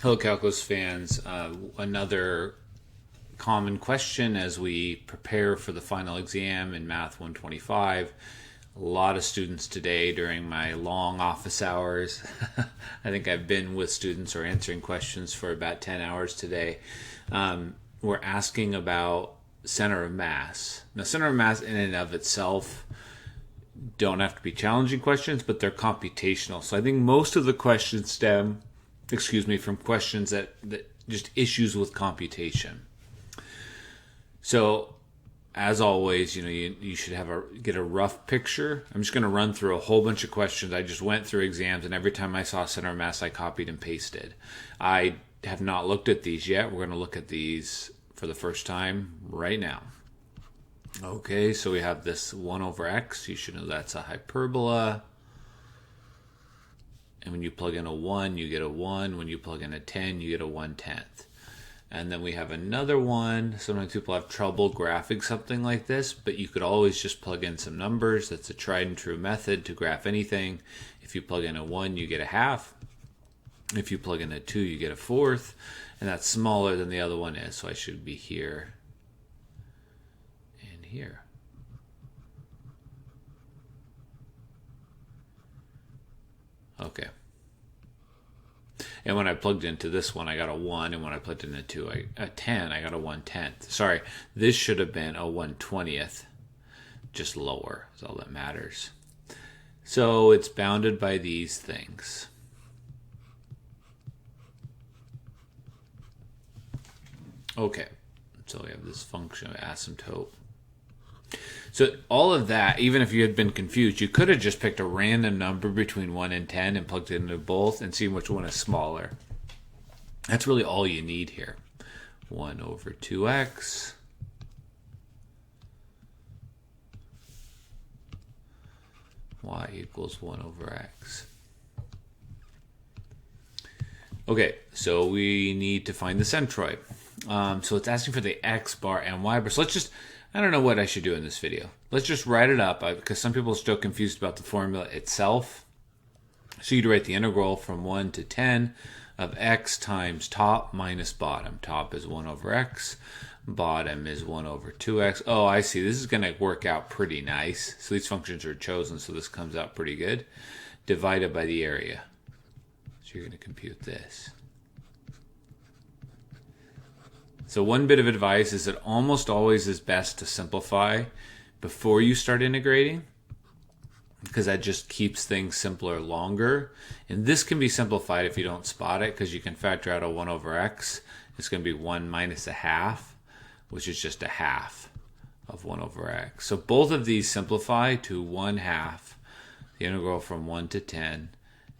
Hello, Calculus fans. Another common question as we prepare for the final exam in Math 125. A lot of students today during my long office hours. I think I've been with students or answering questions for about 10 hours today. We're asking about center of mass. Now, center of mass in and of itself don't have to be challenging questions, but they're computational. So I think most of the questions stem from questions that just issues with computation. So, as always, you should get a rough picture. I'm just going to run through a whole bunch of questions. I just went through exams, and every time I saw center of mass, I copied and pasted. I have not looked at these yet. We're going to look at these for the first time right now. Okay, so we have this 1 over x. You should know that's a hyperbola. And when you plug in a 1, you get a 1. When you plug in a 10, you get a 1/10. And then we have another one. Sometimes people have trouble graphing something like this, but you could always just plug in some numbers. That's a tried and true method to graph anything. If you plug in a 1, you get a half. If you plug in a 2, you get a fourth. And that's smaller than the other one is, so I should be here and here. Okay. And when I plugged into this one, I got a 1. And when I plugged in a 10, I got a 1/10. Sorry, this should have been a 1/20th. Just lower is all that matters. So it's bounded by these things. Okay. So we have this function of asymptote. So all of that, even if you had been confused, you could have just picked a random number between 1 and 10 and plugged it into both and seen which one is smaller. That's really all you need here. 1 over 2x y equals 1 over x. Okay, so we need to find the centroid. So it's asking for the x bar and y bar. So I don't know what I should do in this video. Let's just write it up because some people are still confused about the formula itself. So you'd write the integral from 1 to 10 of x times top minus bottom. Top is 1 over x. Bottom is 1 over 2x. Oh, I see. This is going to work out pretty nice. So these functions are chosen, so this comes out pretty good. Divided by the area. So you're going to compute this. So one bit of advice is that almost always is best to simplify before you start integrating, because that just keeps things simpler longer. And this can be simplified if you don't spot it, because you can factor out a 1 over x. It's going to be 1 minus a half, which is just a half of 1 over x. So both of these simplify to 1/2, the integral from 1 to 10.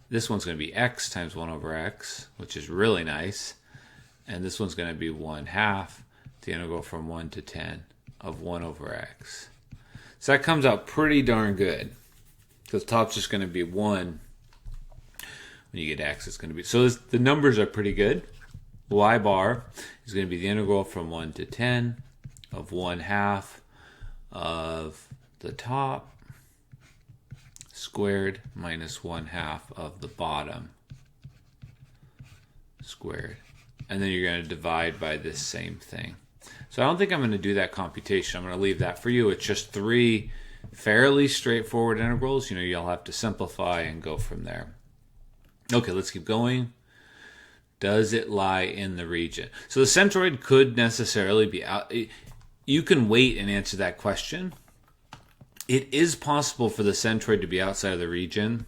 This one's going to be x times 1 over x, which is really nice. And this one's going to be 1/2, the integral from 1 to 10 of 1 over x. So that comes out pretty darn good, because top's just going to be 1. When you get x, it's going to be... So the numbers are pretty good. Y bar is going to be the integral from 1 to 10 of 1/2 of the top squared minus 1/2 of the bottom squared. And then you're going to divide by this same thing. So I don't think I'm going to do that computation. I'm going to leave that for you. It's just 3 fairly straightforward integrals. You'll have to simplify and go from there. Okay, let's keep going. Does it lie in the region? So the centroid could necessarily be out. You can wait and answer that question. It is possible for the centroid to be outside of the region.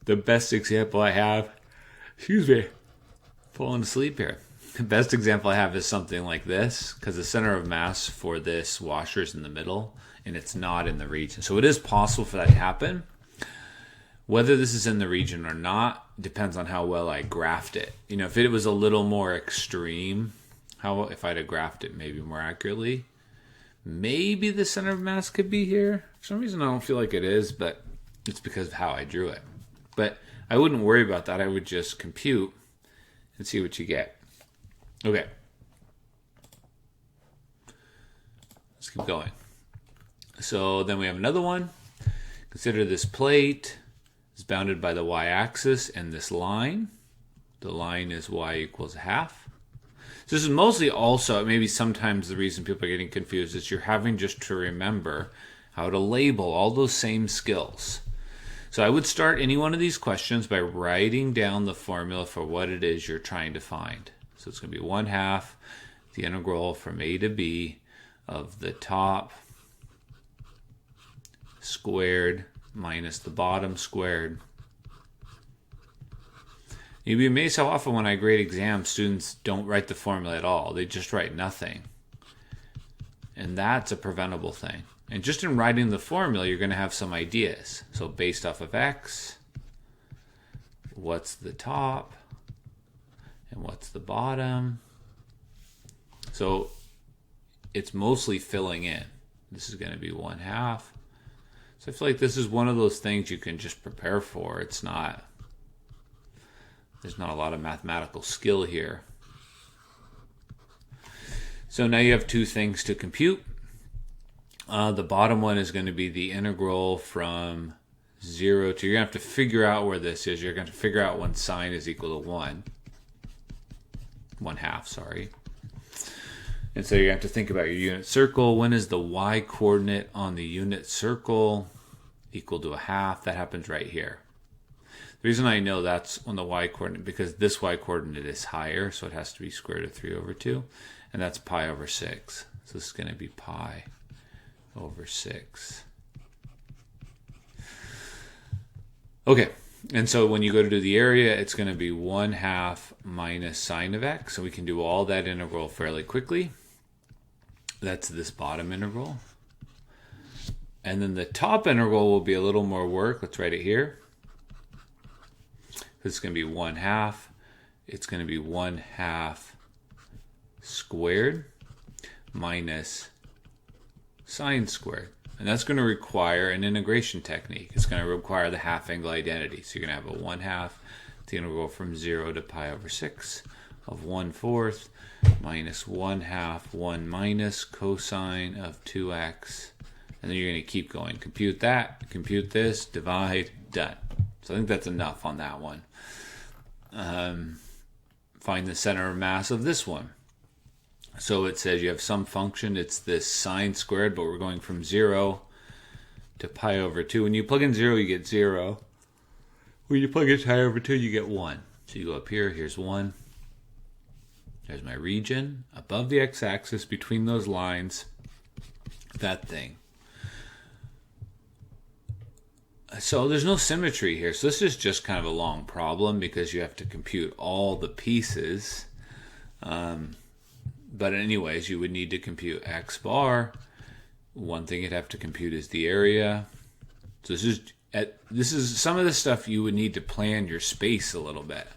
The best example I have, falling asleep here. The best example I have is something like this, because the center of mass for this washer is in the middle, and it's not in the region. So it is possible for that to happen. Whether this is in the region or not depends on how well I graphed it. If it was a little more extreme, if I'd have graphed it maybe more accurately, maybe the center of mass could be here. For some reason I don't feel like it is, but it's because of how I drew it. But I wouldn't worry about that. I would just compute and see what you get. Okay. Let's keep going. So then we have another one. Consider this plate is bounded by the y-axis and this line. the line is y equals half. So this is mostly also, maybe sometimes the reason people are getting confused is you're having just to remember how to label all those same skills. So I would start any one of these questions by writing down the formula for what it is you're trying to find. So it's going to be 1/2 the integral from a to b of the top squared minus the bottom squared. You'd be amazed how often when I grade exams, students don't write the formula at all. They just write nothing. And that's a preventable thing. And just in writing the formula, you're going to have some ideas. So based off of x, what's the top and what's the bottom? So it's mostly filling in. This is going to be 1/2. So I feel like this is one of those things you can just prepare for. There's not a lot of mathematical skill here. So now you have two things to compute. The bottom one is going to be the integral from 0 to, you're going to have to figure out where this is. You're going to figure out when sine is equal to 1/2, sorry. And so you're going to have to think about your unit circle. When is the y coordinate on the unit circle equal to 1/2? That happens right here. The reason I know that's on the y coordinate, because this y coordinate is higher, so it has to be square root of 3/2, and that's pi over 6. So this is going to be pi over 6. Okay, and so when you go to do the area, it's going to be 1/2 minus sine of x. So we can do all that integral fairly quickly. That's this bottom integral. And then the top integral will be a little more work. Let's write it here. It's going to be 1/2. It's going to be 1/2 squared minus sine squared. And that's going to require an integration technique. It's going to require the half angle identity. So you're going to have a 1/2, the integral from 0 to pi over 6 of 1/4 minus 1/2, 1 minus cosine of 2x. And then you're going to keep going. Compute that, compute this, divide, done. So I think that's enough on that one. Find the center of mass of this one. So it says you have some function, it's this sine squared, but we're going from 0 to pi over 2. When you plug in 0, you get 0. When you plug in pi over 2, you get 1. So you go up here, here's 1. There's my region above the x-axis between those lines, that thing. So there's no symmetry here. So this is just kind of a long problem because you have to compute all the pieces. But anyways, you would need to compute x bar. One thing you'd have to compute is the area. So this is some of the stuff you would need to plan your space a little bit.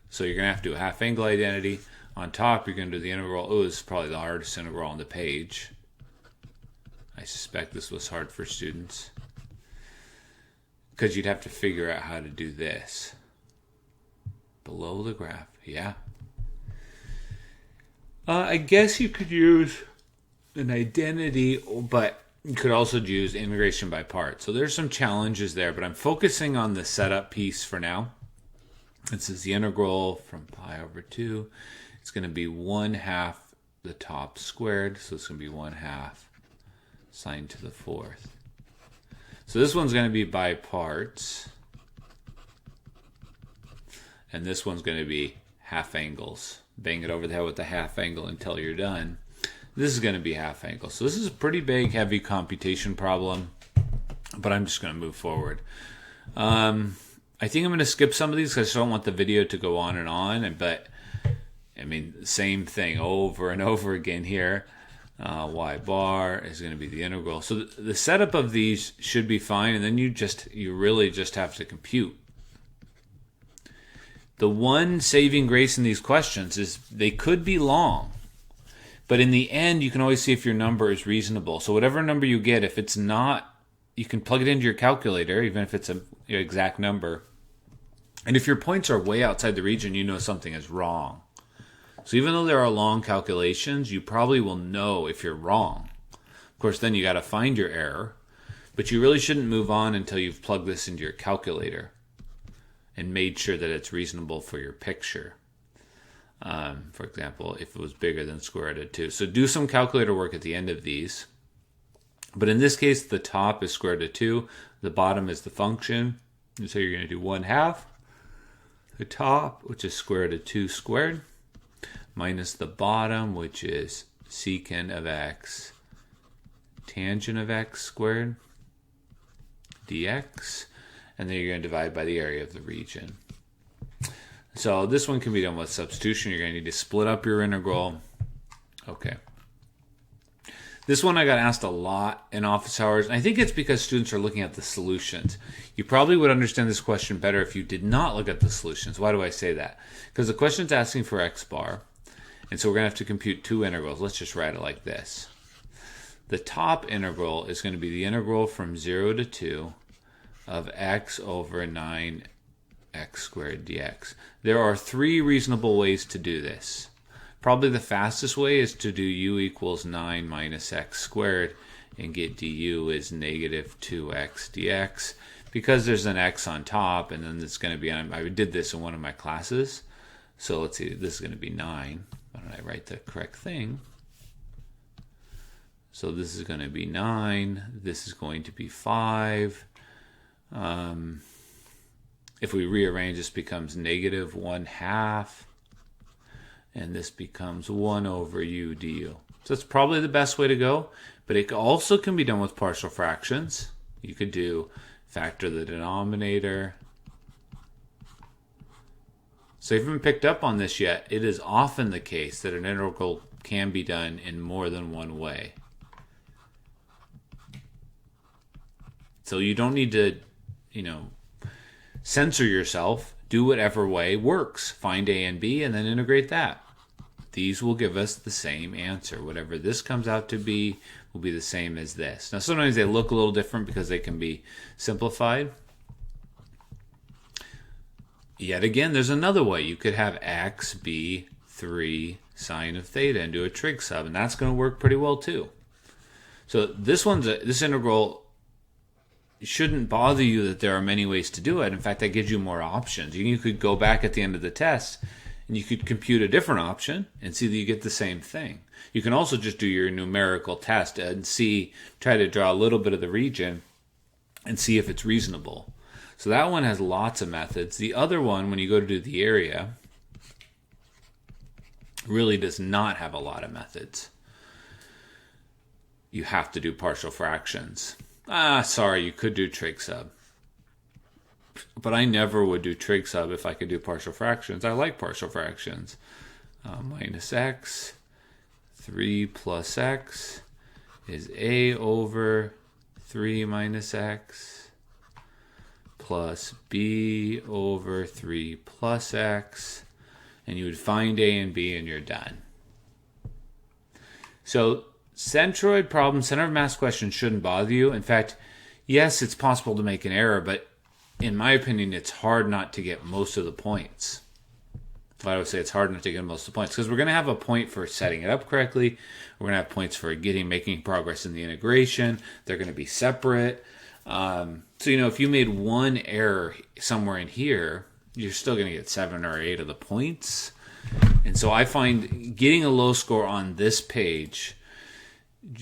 So you're going to have to do a half angle identity. On top, you're going to do the integral. Oh, this is probably the hardest integral on the page. I suspect this was hard for students, because you'd have to figure out how to do this. Below the graph, yeah. I guess you could use an identity, but you could also use integration by parts. So there's some challenges there, but I'm focusing on the setup piece for now. This is the integral from pi over 2. It's going to be 1/2 the top squared, so it's going to be 1/2 sine to the 4th. So this one's going to be by parts. And this one's going to be half angles. Bang it over the head with the half angle until you're done. This is going to be half angle. So this is a pretty big, heavy computation problem. But I'm just going to move forward. I think I'm going to skip some of these because I just don't want the video to go on. But, I mean, same thing over and over again here. Y bar is going to be the integral. So the setup of these should be fine, and then you really just have to compute. The one saving grace in these questions is they could be long, but in the end you can always see if your number is reasonable. So whatever number you get, if it's not, you can plug it into your calculator, even if it's an exact number. And if your points are way outside the region, you know something is wrong. So even though there are long calculations, you probably will know if you're wrong. Of course, then you got to find your error, but you really shouldn't move on until you've plugged this into your calculator. and made sure that it's reasonable for your picture. For example, if it was bigger than square root of 2. So do some calculator work at the end of these. But in this case, the top is square root of 2. The bottom is the function. And so you're going to do 1/2 the top, which is square root of 2 squared, minus the bottom, which is secant of x tangent of x squared dx. And then you're going to divide by the area of the region. So this one can be done with substitution. You're going to need to split up your integral. Okay. This one I got asked a lot in office hours, and I think it's because students are looking at the solutions. You probably would understand this question better if you did not look at the solutions. Why do I say that? Because the question's asking for x bar, and so we're going to have to compute two integrals. Let's just write it like this. The top integral is going to be the integral from 0 to 2 of x over 9x squared dx. There are three reasonable ways to do this. Probably the fastest way is to do u equals 9 minus x squared and get du is negative 2x dx, because there's an x on top, and then it's going to be, I did this in one of my classes. So let's see, this is going to be 9. Why don't I write the correct thing? So this is going to be 9. This is going to be 5. If we rearrange, this becomes negative 1/2. And this becomes 1 over u du. So that's probably the best way to go. But it also can be done with partial fractions. You could do factor the denominator. So if you haven't picked up on this yet, it is often the case that an integral can be done in more than one way. So you don't need to, censor yourself. Do whatever way works. Find A and B and then integrate that. These will give us the same answer. Whatever this comes out to be will be the same as this. Now sometimes they look a little different because they can be simplified. Yet again, there's another way. You could have x be 3 sine of theta and do a trig sub, and that's going to work pretty well too. So this integral shouldn't bother you that there are many ways to do it. In fact, that gives you more options. You could go back at the end of the test and you could compute a different option and see that you get the same thing. You can also just do your numerical test and try to draw a little bit of the region and see if it's reasonable. So that one has lots of methods. The other one, when you go to do the area, really does not have a lot of methods. You have to do partial fractions. Sorry, you could do trig sub. But I never would do trig sub if I could do partial fractions. I like partial fractions. Minus x, 3 plus x is a over 3 minus x plus b over 3 plus x. And you would find a and b and you're done. So centroid problems, center of mass questions shouldn't bother you. In fact, yes, it's possible to make an error, but in my opinion, it's hard not to get most of the points. I would say it's hard not to get most of the points because we're going to have a point for setting it up correctly. We're going to have points for making progress in the integration. They're going to be separate. So, if you made one error somewhere in here, you're still going to get 7 or 8 of the points. And so I find getting a low score on this page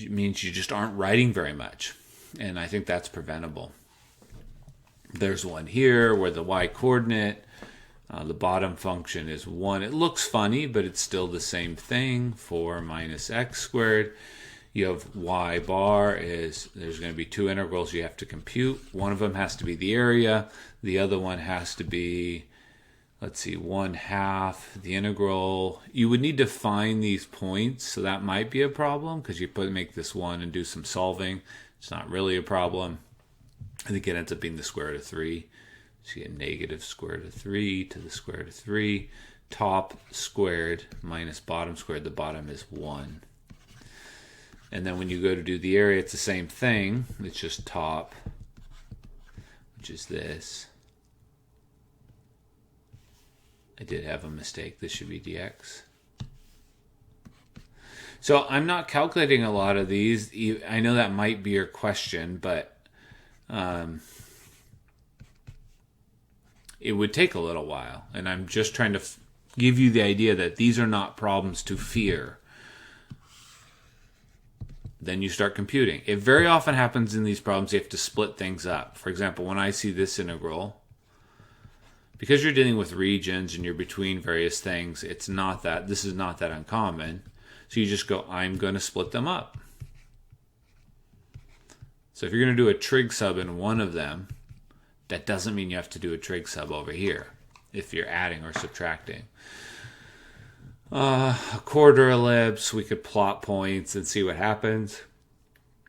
means you just aren't writing very much. And I think that's preventable. There's one here where the y-coordinate, the bottom function is 1. It looks funny, but it's still the same thing, 4 minus x squared. You have y bar there's going to be two integrals you have to compute. One of them has to be the area. The other one has to be, 1/2 the integral. You would need to find these points, so that might be a problem because you make this 1 and do some solving. It's not really a problem. I think it ends up being the square root of 3. So you get negative square root of 3 to the square root of 3. Top squared minus bottom squared. The bottom is 1. And then when you go to do the area, it's the same thing. It's just top, which is this. I did have a mistake. This should be dx. So I'm not calculating a lot of these. I know that might be your question, but it would take a little while. And I'm just trying to give you the idea that these are not problems to fear. Then you start computing. It very often happens in these problems, you have to split things up. For example, when I see this integral, because you're dealing with regions and you're between various things, this is not that uncommon. So you just go, I'm going to split them up. So if you're going to do a trig sub in one of them, that doesn't mean you have to do a trig sub over here if you're adding or subtracting. A quarter ellipse, we could plot points and see what happens.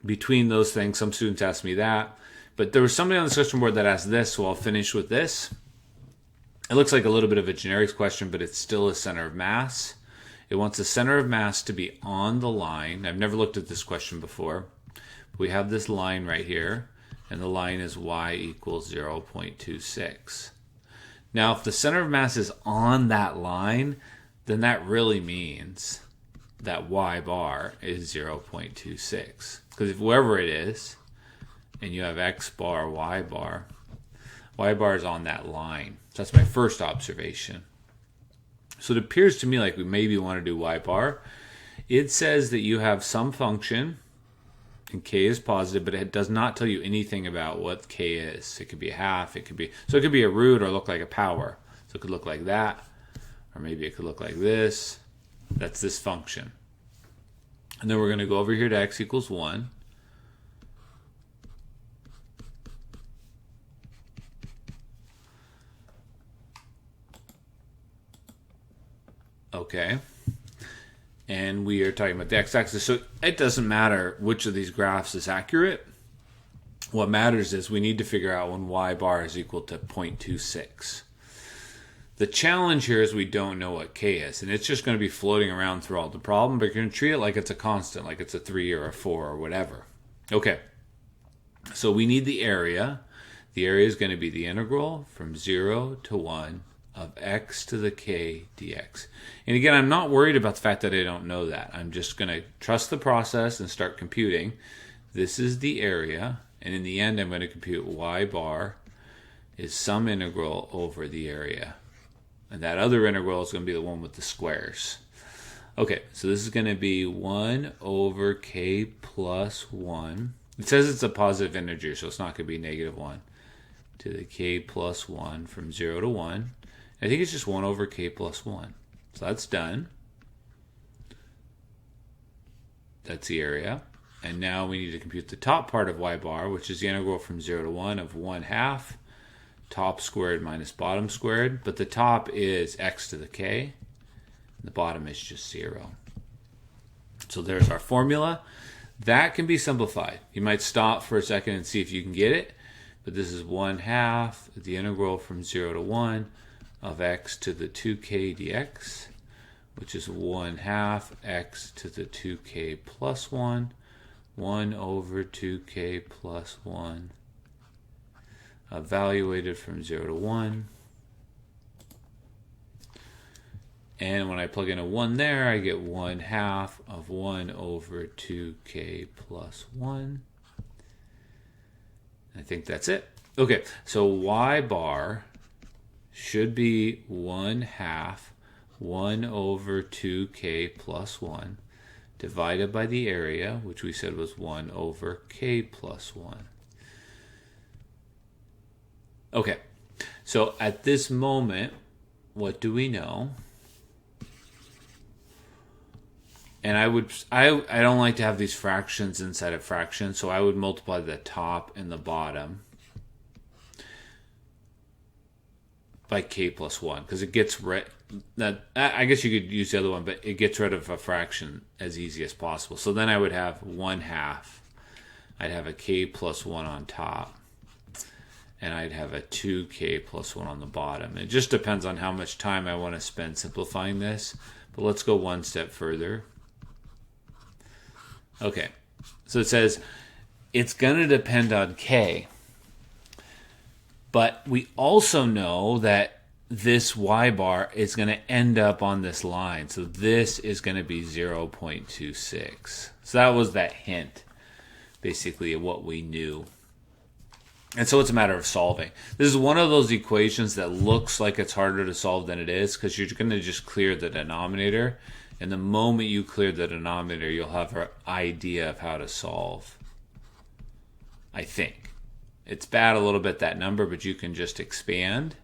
Between those things, some students ask me that. But there was somebody on the discussion board that asked this, so I'll finish with this. It looks like a little bit of a generics question, but it's still a center of mass. It wants the center of mass to be on the line. I've never looked at this question before. We have this line right here, and the line is y equals 0.26. Now, if the center of mass is on that line, then that really means that y bar is 0.26. Because if wherever it is, and you have x bar, y bar is on that line. So that's my first observation. So it appears to me like we maybe want to do y bar. It says that you have some function, and k is positive, but it does not tell you anything about what k is. It could be a half, it could be a root or look like a power. So it could look like that, or maybe it could look like this. That's this function. And then we're going to go over here to x equals 1. Okay. And we are talking about the x-axis. So it doesn't matter which of these graphs is accurate. What matters is we need to figure out when y bar is equal to 0.26. The challenge here is we don't know what k is, and it's just going to be floating around throughout the problem, but you're going to treat it like it's a constant, like it's a 3 or a 4 or whatever. Okay, so we need the area. The area is going to be the integral from 0 to 1 of x to the k dx. And again, I'm not worried about the fact that I don't know that. I'm just going to trust the process and start computing. This is the area, and in the end, I'm going to compute y bar is some integral over the area. And that other integral is going to be the one with the squares. Okay, so this is going to be 1 over k plus 1. It says it's a positive integer, so it's not going to be negative 1 to the k plus 1 from 0 to 1. I think it's just 1 over k plus 1. So that's done. That's the area. And now we need to compute the top part of y bar, which is the integral from 0 to 1 of 1/2 top squared minus bottom squared. But the top is x to the k. The bottom is just 0. So there's our formula. That can be simplified. You might stop for a second and see if you can get it. But this is 1/2 the integral from 0 to 1 of x to the 2k dx, which is 1/2 x to the 2k plus 1, 1 over 2k plus 1, evaluated from 0 to 1. And when I plug in a 1 there, I get 1/2 of 1 over 2k plus 1. I think that's it. Okay, so y bar should be 1/2 1 over 2k plus 1 divided by the area, which we said was 1 over k plus 1. Okay, so at this moment, what do we know? And I don't like to have these fractions inside of fractions, so I would multiply the top and the bottom by k plus 1, because it gets rid that. I guess you could use the other one, but it gets rid of a fraction as easy as possible. So then I would have 1/2. I'd have a k plus 1 on top, and I'd have a 2k plus 1 on the bottom. It just depends on how much time I want to spend simplifying this. But let's go one step further. Okay, so it says it's going to depend on k. But we also know that this y bar is going to end up on this line. So this is going to be 0.26. So that was that hint, basically, of what we knew. And so it's a matter of solving. This is one of those equations that looks like it's harder to solve than it is because you're going to just clear the denominator. And the moment you clear the denominator, you'll have an idea of how to solve. I think. It's bad a little bit, that number, but you can just expand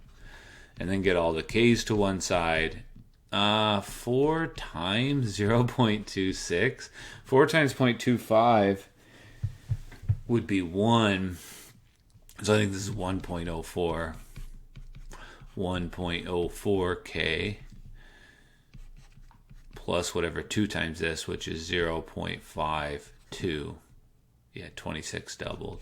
and then get all the k's to one side. 4 times 0.26. 4 times 0.25 would be 1. So I think this is 1.04. 1.04k plus whatever 2 times this, which is 0.52. Yeah, 26 doubled.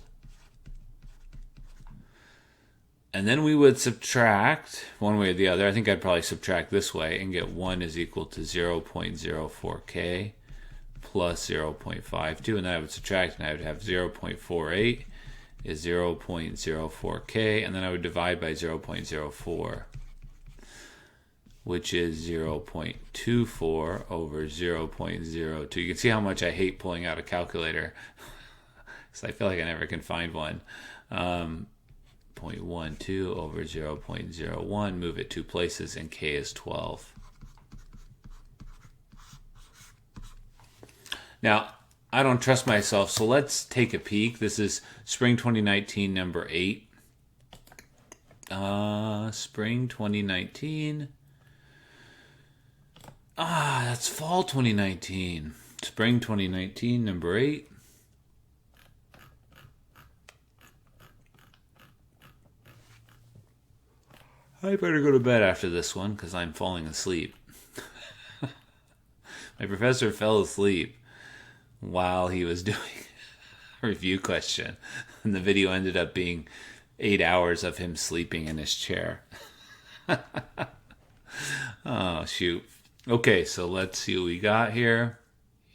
And then we would subtract one way or the other. I think I'd probably subtract this way and get 1 is equal to 0.04k plus 0.52. And then I would subtract and I would have 0.48 is 0.04k. And then I would divide by 0.04, which is 0.24 over 0.02. You can see how much I hate pulling out a calculator. So I feel like I never can find one. 0.12 over 0.01, move it 2 places, and k is 12. Now, I don't trust myself, so let's take a peek. This is Spring 2019, number 8. Spring 2019. That's Fall 2019. Spring 2019, number 8. I better go to bed after this one because I'm falling asleep. My professor fell asleep while he was doing a review question, and the video ended up being 8 hours of him sleeping in his chair. Oh, shoot. Okay, so let's see what we got here.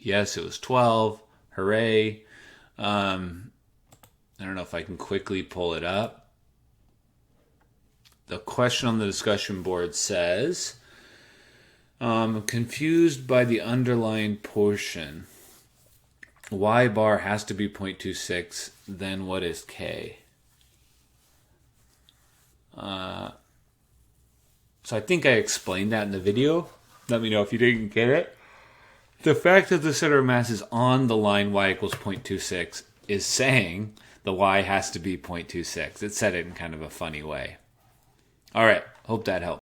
Yes, it was 12. Hooray. I don't know if I can quickly pull it up. The question on the discussion board says, confused by the underlined portion. Y bar has to be 0.26, then what is K? So I think I explained that in the video. Let me know if you didn't get it. The fact that the center of mass is on the line y equals 0.26 is saying the y has to be 0.26. It said it in kind of a funny way. All right, hope that helped.